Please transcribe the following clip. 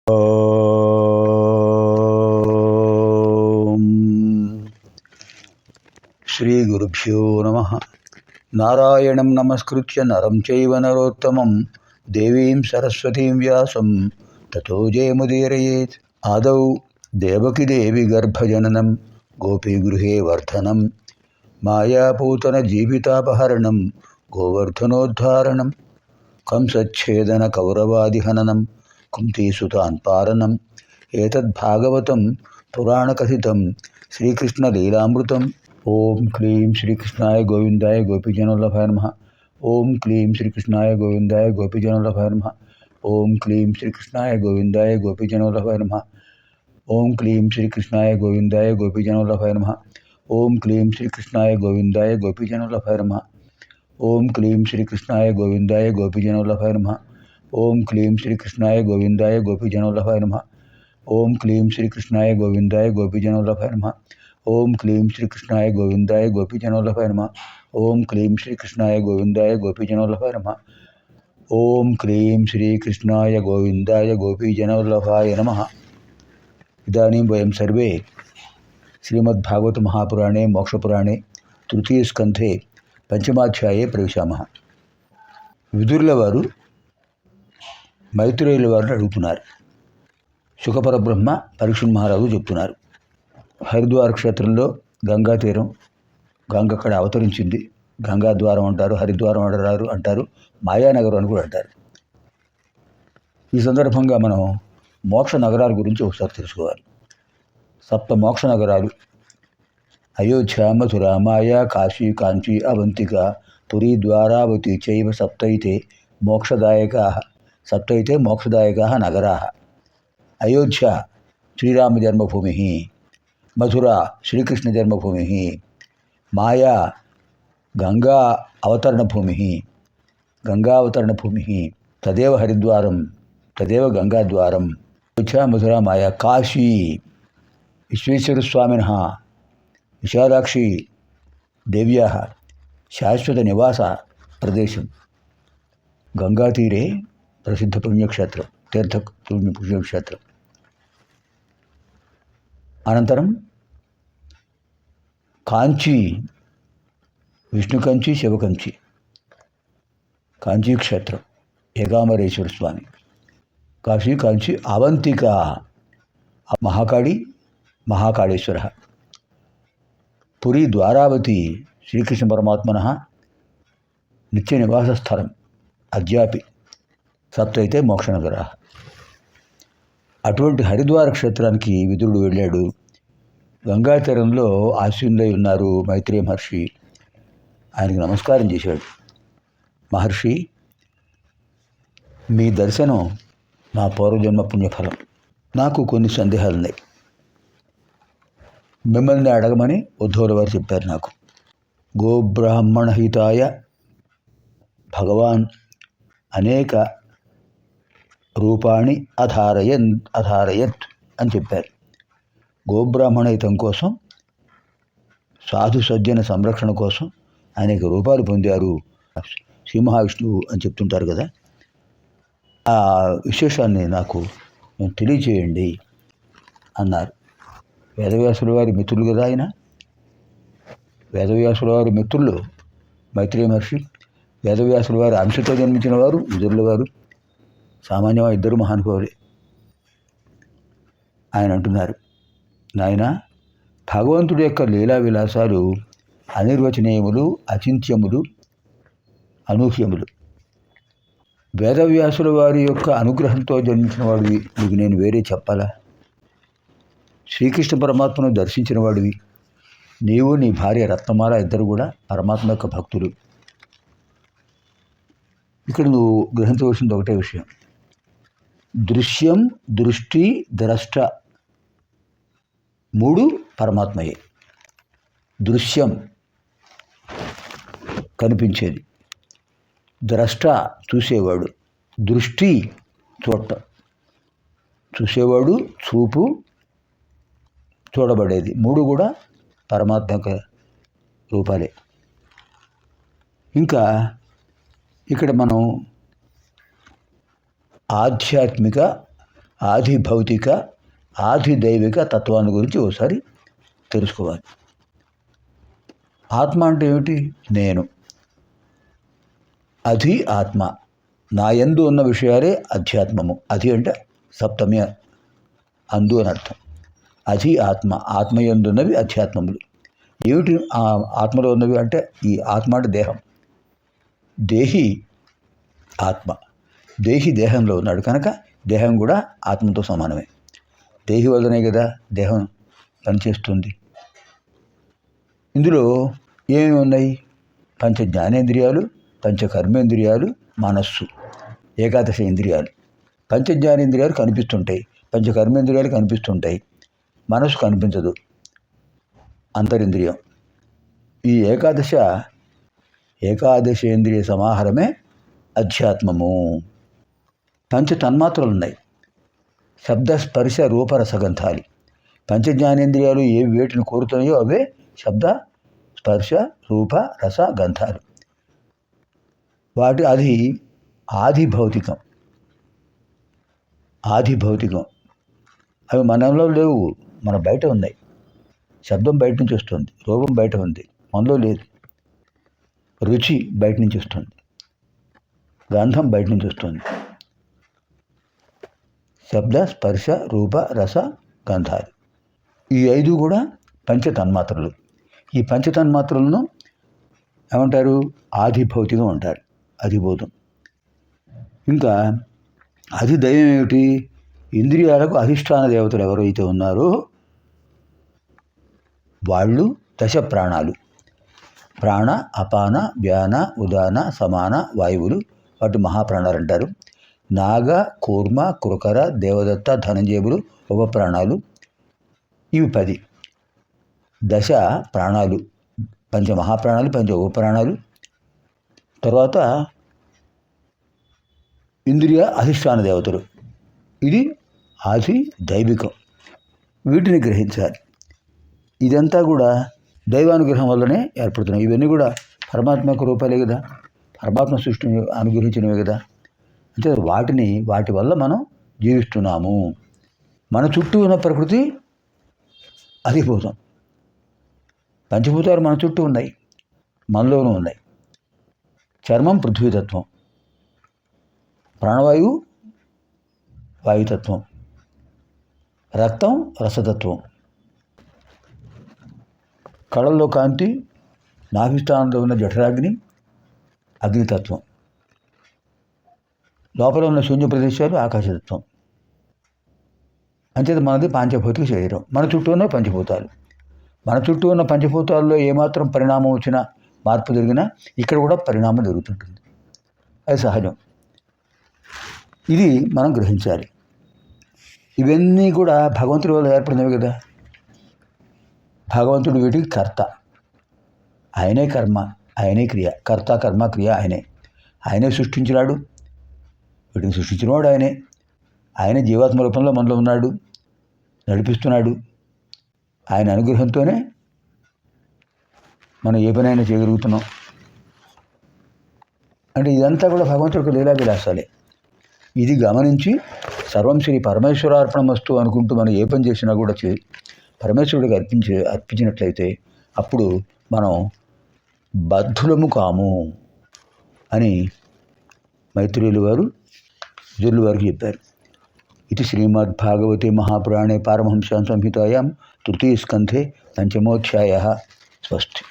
ఓం శ్రీ గురుభ్యో నమః. నారాయణం నమస్కృత్య నరం చైవ నరోత్తమం దేవీం సరస్వతీం వ్యాసం తతో జయముదీరయేత్. ఆదౌ దేవకి దేవి గర్భజననం గోపీగృహే వర్ధనం మాయాపూతన జీవితాపహరణం గోవర్ధనోద్ధారణం కంసచ్ఛేదన కౌరవాదిహననం కుంతీసుతాన్ పాలనం ఏతద్భాగవతం పురాణకథితం శ్రీకృష్ణలీలామృతం. ఓం క్లీం శ్రీకృష్ణాయ గోవిందాయ గోపీజనవల్లభాయ నమః. ఓం క్లీం శ్రీకృష్ణాయ గోవిందాయ గోపీజనవల్లభాయ నమః. ఓం క్లీం శ్రీకృష్ణాయ గోవిందాయ గోపీజనవల్లభాయ నమః. ఓం క్లీం శ్రీకృష్ణాయ గోవిందాయ గోపీజనవల్లభాయ నమః. ఓం క్లీం శ్రీకృష్ణాయ గోవిందాయ గోపీజనవల్లభాయ నమః. ఓం క్లీం శ్రీకృష్ణాయ గోవిందాయ గోపీజనవల్లభాయ నమః. ఓం క్లీం శ్రీకృష్ణాయ గోవిందాయ గోపీజనవల్లభాయ నమః. ఓం క్లీం శ్రీకృష్ణాయ గోవిందాయ గోపీజనవల్లభాయ నమః. ఓం క్లీం శ్రీకృష్ణాయ గోవిందాయ గోపీజనవల్లభాయ నమః. ఓం క్లీం శ్రీకృష్ణాయ గోవిందాయ గోపీజనవల్లభాయ నమః. ఓం క్లీం శ్రీకృష్ణాయ గోవిందాయ గోపీజనవల్లభాయ నమః. ఇదానీం వయం సర్వే శ్రీమద్భాగవత మహాపురాణే మోక్షపురాణే తృతీయస్కంధే పంచమాధ్యాయే ప్రవేశామः. విదురుల వారు మైత్రేయుల వారిని అడుగుతున్నారు. శుకపరబ్రహ్మ పరీక్షణ్ మహారాజు చెప్తున్నారు. హరిద్వార క్షేత్రంలో గంగా తీరం, గంగ అక్కడ అవతరించింది. గంగా ద్వారం అంటారు, హరిద్వారం అంటారు, మాయానగరం అని కూడా అంటారు. ఈ సందర్భంగా మనం మోక్ష నగరాల గురించి ఒకసారి తెలుసుకోవాలి. సప్త మోక్ష నగరాలు అయోధ్య, మథుర, మాయా, కాశీ, కాంచీ, అవంతిక, పురీ, ద్వారావతి చైవ సప్తైతే మోక్షదాయకా నగరా. అయోధ్య శ్రీరామ జన్మభూమి, మథుర శ్రీకృష్ణ జన్మభూమి, మాయా గంగా అవతరణ భూమి, తదేవ హరిద్వారం, తదేవ గంగాద్వారం. అయోధ్య, మథుర, మాయా, కాశీ విశ్వేశ్వరస్వామినః విశాలాక్షి దేవ్యాः శాశ్వత నివాస ప్రదేశం. గంగాతీరే ప్రసిద్ధ పుణ్యక్షేత్రం, పుణ్యక్షేత్రం. అనంతరం కాంచీ, విష్ణుకంచి, శివకంచి, కాంచీక్షేత్రం, ఏకాంబరేశ్వర స్వామి. కాశీ, కాంచీ, అవంతిక, మహాకాళి, మహాకాళేశ్వర. పురీ, ద్వారావతి శ్రీకృష్ణ పరమాత్మనః నిత్య నివాస స్థలం, అద్యాపి. సప్తైతే మోక్షనగరా. అటువంటి హరిద్వార క్షేత్రానికి విదురుడు వెళ్ళాడు. గంగా తీరంలో ఆశీనులై ఉన్నారు మైత్రేయ మహర్షి. ఆయనకు నమస్కారం చేశాడు. మహర్షి, మీ దర్శనం నా పూర్వజన్మ పుణ్యఫలం. నాకు కొన్ని సందేహాలు ఉన్నాయి. మిమ్మల్ని అడగమని ఉద్ధవుల వారు చెప్పారు నాకు. గోబ్రాహ్మణ హితాయ భగవాన్ అనేక రూపాన్ని అధారయత్ అని చెప్పారు. గోబ్రాహ్మణ హితం కోసం, సాధు సజ్జన సంరక్షణ కోసం అనేక రూపాలు పొందారు శ్రీ మహావిష్ణువు అని చెప్తుంటారు కదా. ఆ విశేషాన్ని నాకు తెలియచేయండి అన్నారు. వేదవ్యాసుల వారి మిత్రులు కదా ఆయన. వేదవ్యాసుల వారి మిత్రులు మైత్రేయ మహర్షి. వేదవ్యాసుల వారి అంశతో జన్మించిన వారు విదురుల వారు. సామాన్యమైన ఇద్దరు మహానుభావులే. ఆయన అంటున్నారు, నాయన, భగవంతుడి యొక్క లీలా విలాసాలు అనిర్వచనీయములు, అచింత్యములు, అనూహ్యములు. వేదవ్యాసుల వారి యొక్క అనుగ్రహంతో జన్మించిన వాడివి, నీకు నేను వేరే చెప్పాలా? శ్రీకృష్ణ పరమాత్మను దర్శించిన వాడివి. నీవు, నీ భార్య రత్నమాల ఇద్దరు కూడా పరమాత్మ యొక్క భక్తులు. ఇక్కడ నువ్వు గ్రహించవలసింది ఒకటే విషయం. దృశ్యం, దృష్టి, ద్రష్ట మూడు పరమాత్మయే. దృశ్యం కనిపించేది, ద్రష్ట చూసేవాడు, దృష్టి చూడటం, చూసేవాడు చూపు, చూడబడేది, మూడు కూడా పరమాత్మక రూపాలే. ఇంకా ఇక్కడ మనం ఆధ్యాత్మిక ఆది భౌతిక ఆది దైవిక తత్వాన్ని గురించి ఒకసారి తెలుసుకోవాలి. ఆత్మ అంటే ఏమిటి? నేను. అధి ఆత్మ. నా యందు ఉన్న విషయాలే అధ్యాత్మము. అధి అంటే సప్తమి, అందు అని అర్థం. అధి ఆత్మ. ఆత్మయందున్నవి అధ్యాత్మములు. ఏమిటి ఆత్మలో ఉన్నవి అంటే, ఈ ఆత్మ అంటే దేహం. దేహి ఆత్మ. దేహి దేహంలో ఉన్నాడు కనుక దేహం కూడా ఆత్మతో సమానమే. దేహి వల్లనే కదా దేహం పనిచేస్తుంది. ఇందులో ఏమేమి ఉన్నాయి? పంచ జ్ఞానేంద్రియాలు, పంచ కర్మేంద్రియాలు, మనస్సు, ఏకాదశ ఇంద్రియాలు. పంచ జ్ఞానేంద్రియాలు కనిపిస్తుంటాయి, పంచ కర్మేంద్రియాలు కనిపిస్తుంటాయి, మనస్సు కనిపించదు, అంతరింద్రియం. ఈ ఏకాదశేంద్రియ సమాహారమే అధ్యాత్మము. పంచ తన్మాత్రలు ఉన్నాయి, శబ్ద స్పర్శ రూప రసగంధాలు. పంచ జ్ఞానేంద్రియాలు ఏ వేటిని కోరుతున్నాయో అవే శబ్ద స్పర్శ రూప రస గంధాలు. అది ఆది భౌతికం. అవి మనలో లేవు, మన బయట ఉన్నాయి. శబ్దం బయట నుంచి వస్తుంది, రూపం బయట ఉంది, మనలో లేదు. రుచి బయట నుంచి వస్తుంది, గంధం బయట నుంచి వస్తుంది. శబ్ద స్పర్శ రూప రస గంధాలు, ఈ 5 కూడా పంచతన్మాత్రలు. ఈ పంచతన్మాత్రలను ఏమంటారు? ఆది భౌతికం అంటారు, అధిభూతం. ఇంకా అధి దైవం ఏమిటి? ఇంద్రియాలకు అధిష్టాన దేవతలు ఎవరైతే ఉన్నారో వాళ్ళు దశ ప్రాణాలు. ప్రాణ, అపాన, వ్యాన, ఉదాన, సమాన వాయువులు, వాటి మహాప్రాణాలు అంటారు. నాగ, కూర్మ, కృకర, దేవదత్త, ధనంజయులు ఉపప్రాణాలు. ఇవి 10 దశ ప్రాణాలు. పంచ మహాప్రాణాలు, పంచ ఉపప్రాణాలు. తర్వాత ఇంద్రియ అధిష్టాన దేవతలు. ఇది ఆది దైవికం. వీటిని గ్రహించాలి. ఇదంతా కూడా దైవానుగ్రహం వల్లనే ఏర్పడుతున్నాయి. ఇవన్నీ కూడా పరమాత్మ యొక్క రూపాలే కదా, పరమాత్మ సృష్టిని అనుగ్రహించినవే కదా. అంటే వాటి వల్ల మనం జీవిస్తున్నాము. మన చుట్టూ ఉన్న ప్రకృతి అధిభూతం. పంచభూతాలు మన చుట్టూ ఉన్నాయి, మనలోనూ ఉన్నాయి. చర్మం పృథ్వీతత్వం, ప్రాణవాయువు వాయుతత్వం, రక్తం రసతత్వం, కళల్లో కాంతి, నాభిస్థానంలో ఉన్న జఠరాగ్ని అగ్నితత్వం, లోపల ఉన్న శూన్య ప్రదేశాలు ఆకాశతత్వం. అంచేత మనది పాంచభౌతిక శరీరం. మన చుట్టూ ఉన్న పంచభూతాలు. మన చుట్టూ ఉన్న పంచభూతాల్లో ఏమాత్రం పరిణామం వచ్చినా, మార్పు జరిగినా ఇక్కడ కూడా పరిణామం జరుగుతుంటుంది. అది సహజం. ఇది మనం గ్రహించాలి. ఇవన్నీ కూడా భగవంతుడి వల్ల ఏర్పడినవి కదా. భగవంతుడు వీటికి కర్త, ఆయనే కర్మ, ఆయనే క్రియ. కర్త కర్మ క్రియ ఆయనే సృష్టించినాడు. వీటిని సృష్టించినవాడు ఆయనే జీవాత్మ రూపంలో మనలో ఉన్నాడు, నడిపిస్తున్నాడు. ఆయన అనుగ్రహంతోనే మనం ఏ పనైనా చేయగలుగుతున్నాం. అంటే ఇదంతా కూడా భగవంతుడికి లీలా విలాసాలే. ఇది గమనించి సర్వం శ్రీ పరమేశ్వరార్పణమస్తు అనుకుంటూ మనం ఏ పని చేసినా కూడా పరమేశ్వరుడికి అర్పించినట్లయితే అప్పుడు మనం బద్ధులము కాము అని మైత్రేయులు వారు విదురుల వారికి చెప్పారు. ఇది శ్రీమద్భాగవతే మహాపురాణే పారమహంస్యాం సంహితాయాం తృతీయ స్కంధే పంచమోధ్యాయः. స్వస్తి.